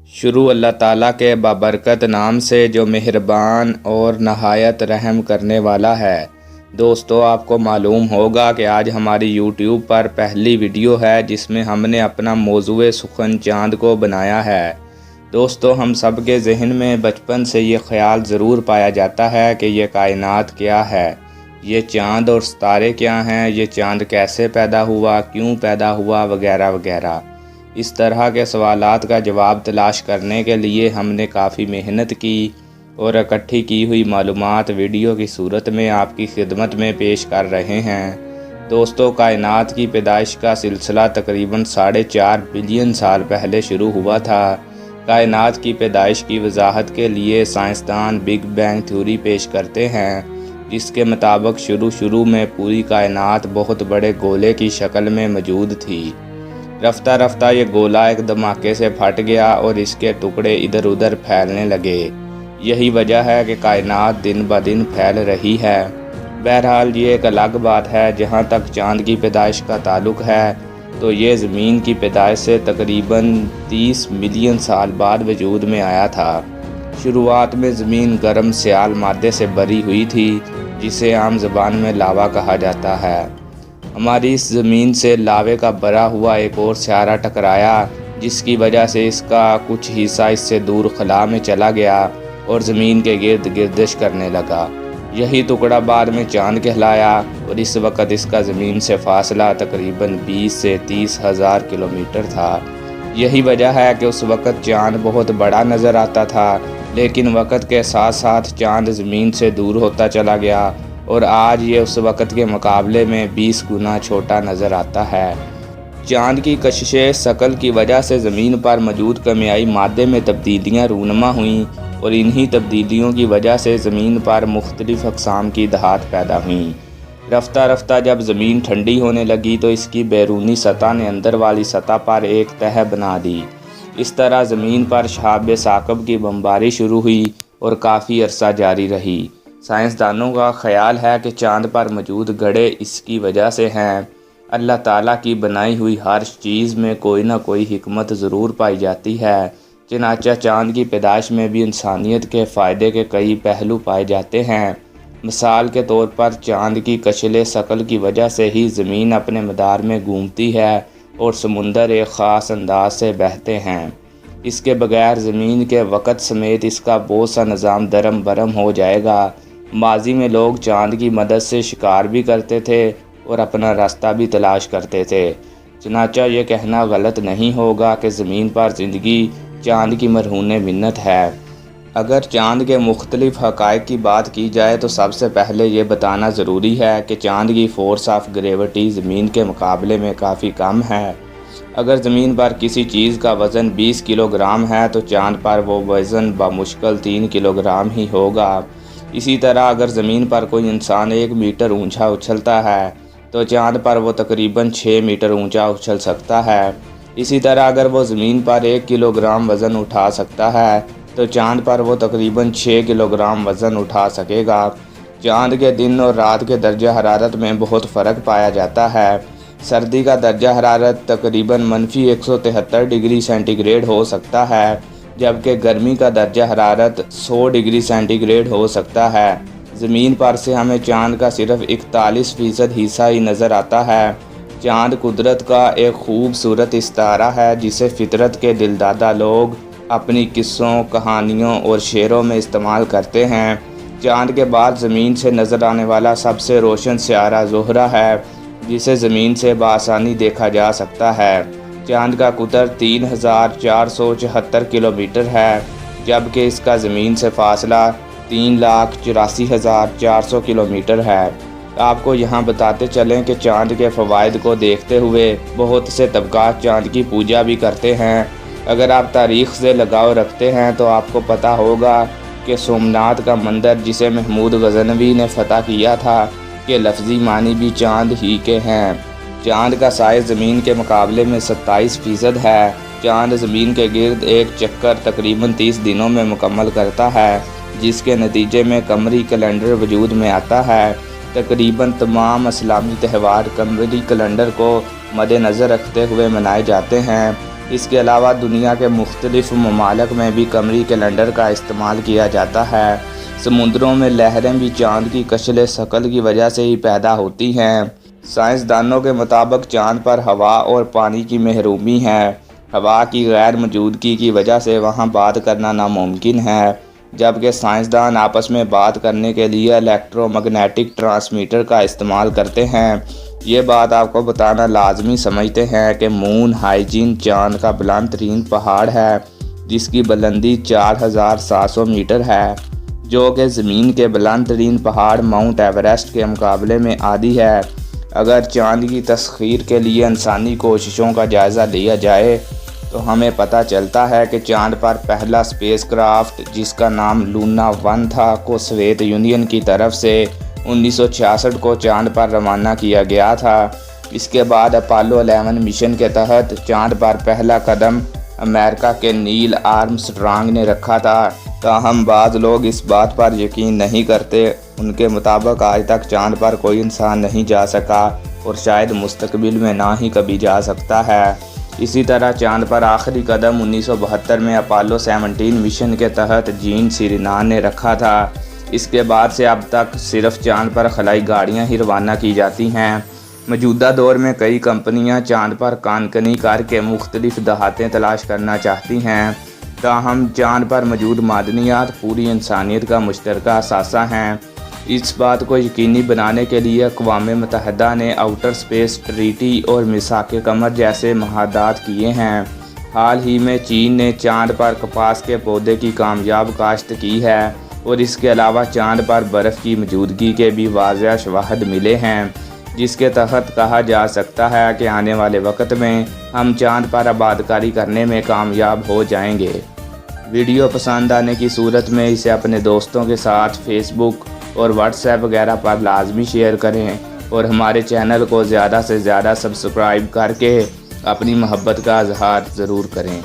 شروع اللہ تعالیٰ کے بابرکت نام سے جو مہربان اور نہایت رحم کرنے والا ہے۔ دوستو، آپ کو معلوم ہوگا کہ آج ہماری یوٹیوب پر پہلی ویڈیو ہے جس میں ہم نے اپنا موضوع سخن چاند کو بنایا ہے۔ دوستو، ہم سب کے ذہن میں بچپن سے یہ خیال ضرور پایا جاتا ہے کہ یہ کائنات کیا ہے، یہ چاند اور ستارے کیا ہیں، یہ چاند کیسے پیدا ہوا، کیوں پیدا ہوا، وغیرہ وغیرہ۔ اس طرح کے سوالات کا جواب تلاش کرنے کے لیے ہم نے کافی محنت کی اور اکٹھی کی ہوئی معلومات ویڈیو کی صورت میں آپ کی خدمت میں پیش کر رہے ہیں۔ دوستو، کائنات کی پیدائش کا سلسلہ تقریباً 4.5 بلین سال پہلے شروع ہوا تھا۔ کائنات کی پیدائش کی وضاحت کے لیے سائنسدان بگ بینگ تھیوری پیش کرتے ہیں، جس کے مطابق شروع میں پوری کائنات بہت بڑے گولے کی شکل میں موجود تھی۔ رفتہ رفتہ یہ گولا ایک دھماکے سے پھٹ گیا اور اس کے ٹکڑے ادھر ادھر پھیلنے لگے۔ یہی وجہ ہے کہ کائنات دن بدن پھیل رہی ہے۔ بہرحال یہ ایک الگ بات ہے۔ جہاں تک چاند کی پیدائش کا تعلق ہے تو یہ زمین کی پیدائش سے تقریباً 30 ملین سال بعد وجود میں آیا تھا۔ شروعات میں زمین گرم سیال مادے سے بھری ہوئی تھی جسے عام زبان میں لاوا کہا جاتا ہے۔ ہماری اس زمین سے لاوے کا بھرا ہوا ایک اور سیارہ ٹکرایا، جس کی وجہ سے اس کا کچھ حصہ اس سے دور خلا میں چلا گیا اور زمین کے گرد گردش کرنے لگا۔ یہی ٹکڑا بعد میں چاند کہلایا اور اس وقت اس کا زمین سے فاصلہ تقریباً 20 سے 30 ہزار کلومیٹر تھا۔ یہی وجہ ہے کہ اس وقت چاند بہت بڑا نظر آتا تھا، لیکن وقت کے ساتھ ساتھ چاند زمین سے دور ہوتا چلا گیا اور آج یہ اس وقت کے مقابلے میں 20 گنا چھوٹا نظر آتا ہے۔ چاند کی کشش ثقل کی وجہ سے زمین پر موجود کیمیائی مادے میں تبدیلیاں رونما ہوئیں اور انہی تبدیلیوں کی وجہ سے زمین پر مختلف اقسام کی دھات پیدا ہوئیں۔ رفتہ رفتہ جب زمین ٹھنڈی ہونے لگی تو اس کی بیرونی سطح نے اندر والی سطح پر ایک تہہ بنا دی۔ اس طرح زمین پر شہاب ثاقب کی بمباری شروع ہوئی اور کافی عرصہ جاری رہی۔ سائنسدانوں کا خیال ہے کہ چاند پر موجود گڑھے اس کی وجہ سے ہیں۔ اللہ تعالیٰ کی بنائی ہوئی ہر چیز میں کوئی نہ کوئی حکمت ضرور پائی جاتی ہے۔ چنانچہ چاند کی پیدائش میں بھی انسانیت کے فائدے کے کئی پہلو پائے جاتے ہیں۔ مثال کے طور پر چاند کی کشش ثقل کی وجہ سے ہی زمین اپنے مدار میں گھومتی ہے اور سمندر ایک خاص انداز سے بہتے ہیں۔ اس کے بغیر زمین کے وقت سمیت اس کا بہت سا نظام درم برم ہو جائے گا۔ ماضی میں لوگ چاند کی مدد سے شکار بھی کرتے تھے اور اپنا راستہ بھی تلاش کرتے تھے۔ چنانچہ یہ کہنا غلط نہیں ہوگا کہ زمین پر زندگی چاند کی مرہون منت ہے۔ اگر چاند کے مختلف حقائق کی بات کی جائے تو سب سے پہلے یہ بتانا ضروری ہے کہ چاند کی فورس آف گریوٹی زمین کے مقابلے میں کافی کم ہے۔ اگر زمین پر کسی چیز کا وزن 20 کلو گرام ہے تو چاند پر وہ وزن بمشکل 3 کلو گرام ہی ہوگا۔ اسی طرح اگر زمین پر کوئی انسان 1 میٹر اونچا اچھلتا ہے تو چاند پر وہ تقریباً 6 میٹر اونچا اچھل سکتا ہے۔ اسی طرح اگر وہ زمین پر 1 کلو گرام وزن اٹھا سکتا ہے تو چاند پر وہ تقریباً 6 کلو گرام وزن اٹھا سکے گا۔ چاند کے دن اور رات کے درجہ حرارت میں بہت فرق پایا جاتا ہے۔ سردی کا درجہ حرارت تقریباً -173 ڈگری سینٹی گریڈ ہو سکتا ہے، جبکہ گرمی کا درجہ حرارت 100 ڈگری سینٹی گریڈ ہو سکتا ہے۔ زمین پر سے ہمیں چاند کا صرف 41% حصہ ہی نظر آتا ہے۔ چاند قدرت کا ایک خوبصورت استعارہ ہے جسے فطرت کے دلدادہ لوگ اپنی قصوں، کہانیوں اور شعروں میں استعمال کرتے ہیں۔ چاند کے بعد زمین سے نظر آنے والا سب سے روشن سیارہ زہرہ ہے، جسے زمین سے بآسانی دیکھا جا سکتا ہے۔ چاند کا قطر 3474 کلومیٹر ہے، جبکہ اس کا زمین سے فاصلہ 3,84,400 کلومیٹر ہے۔ آپ کو یہاں بتاتے چلیں کہ چاند کے فوائد کو دیکھتے ہوئے بہت سے طبقات چاند کی پوجا بھی کرتے ہیں۔ اگر آپ تاریخ سے لگاؤ رکھتے ہیں تو آپ کو پتہ ہوگا کہ سومناتھ کا مندر جسے محمود غزنوی نے فتح کیا تھا کے لفظی معنی بھی چاند ہی کے ہیں۔ چاند کا سائز زمین کے مقابلے میں 27% ہے۔ چاند زمین کے گرد ایک چکر تقریباً 30 دنوں میں مکمل کرتا ہے، جس کے نتیجے میں قمری کیلنڈر وجود میں آتا ہے۔ تقریباً تمام اسلامی تہوار قمری کیلنڈر کو مد نظر رکھتے ہوئے منائے جاتے ہیں۔ اس کے علاوہ دنیا کے مختلف ممالک میں بھی قمری کیلنڈر کا استعمال کیا جاتا ہے۔ سمندروں میں لہریں بھی چاند کی کشل ثقل کی وجہ سے ہی پیدا ہوتی ہیں۔ سائنسدانوں کے مطابق چاند پر ہوا اور پانی کی محرومی ہے۔ ہوا کی غیر موجودگی کی وجہ سے وہاں بات کرنا ناممکن ہے، جبکہ سائنسدان آپس میں بات کرنے کے لیے الیکٹرو میگنیٹک ٹرانسمیٹر کا استعمال کرتے ہیں۔ یہ بات آپ کو بتانا لازمی سمجھتے ہیں کہ مون ہائیجین چاند کا بلند ترین پہاڑ ہے، جس کی بلندی 4700 میٹر ہے، جو کہ زمین کے بلند ترین پہاڑ ماؤنٹ ایوریسٹ کے مقابلے میں آدھی ہے۔ اگر چاند کی تسخیر کے لیے انسانی کوششوں کا جائزہ لیا جائے تو ہمیں پتہ چلتا ہے کہ چاند پر پہلا اسپیس کرافٹ، جس کا نام لونا 1 تھا، کو سوویت یونین کی طرف سے 1966 کو چاند پر روانہ کیا گیا تھا۔ اس کے بعد اپولو 11 مشن کے تحت چاند پر پہلا قدم امریکہ کے نیل آرمسٹرانگ نے رکھا تھا۔ تاہم بعض لوگ اس بات پر یقین نہیں کرتے۔ ان کے مطابق آج تک چاند پر کوئی انسان نہیں جا سکا اور شاید مستقبل میں نہ ہی کبھی جا سکتا ہے۔ اسی طرح چاند پر آخری قدم 1972 میں اپولو 17 مشن کے تحت جین سیرینان نے رکھا تھا۔ اس کے بعد سے اب تک صرف چاند پر خلائی گاڑیاں ہی روانہ کی جاتی ہیں۔ موجودہ دور میں کئی کمپنیاں چاند پر کان کنی کر کے مختلف دھاتیں تلاش کرنا چاہتی ہیں، تاہم چاند پر موجود معدنیات پوری انسانیت کا مشترکہ اثاثہ ہیں۔ اس بات کو یقینی بنانے کے لیے اقوام متحدہ نے آؤٹر اسپیس ٹریٹی اور میثاق قمر جیسے معاہدات کیے ہیں۔ حال ہی میں چین نے چاند پر کپاس کے پودے کی کامیاب کاشت کی ہے اور اس کے علاوہ چاند پر برف کی موجودگی کے بھی واضح شواہد ملے ہیں، جس کے تحت کہا جا سکتا ہے کہ آنے والے وقت میں ہم چاند پر آبادکاری کرنے میں کامیاب ہو جائیں گے۔ ویڈیو پسند آنے کی صورت میں اسے اپنے دوستوں کے ساتھ فیس بک اور واٹس ایپ وغیرہ پر لازمی شیئر کریں اور ہمارے چینل کو زیادہ سے زیادہ سبسکرائب کر کے اپنی محبت کا اظہار ضرور کریں۔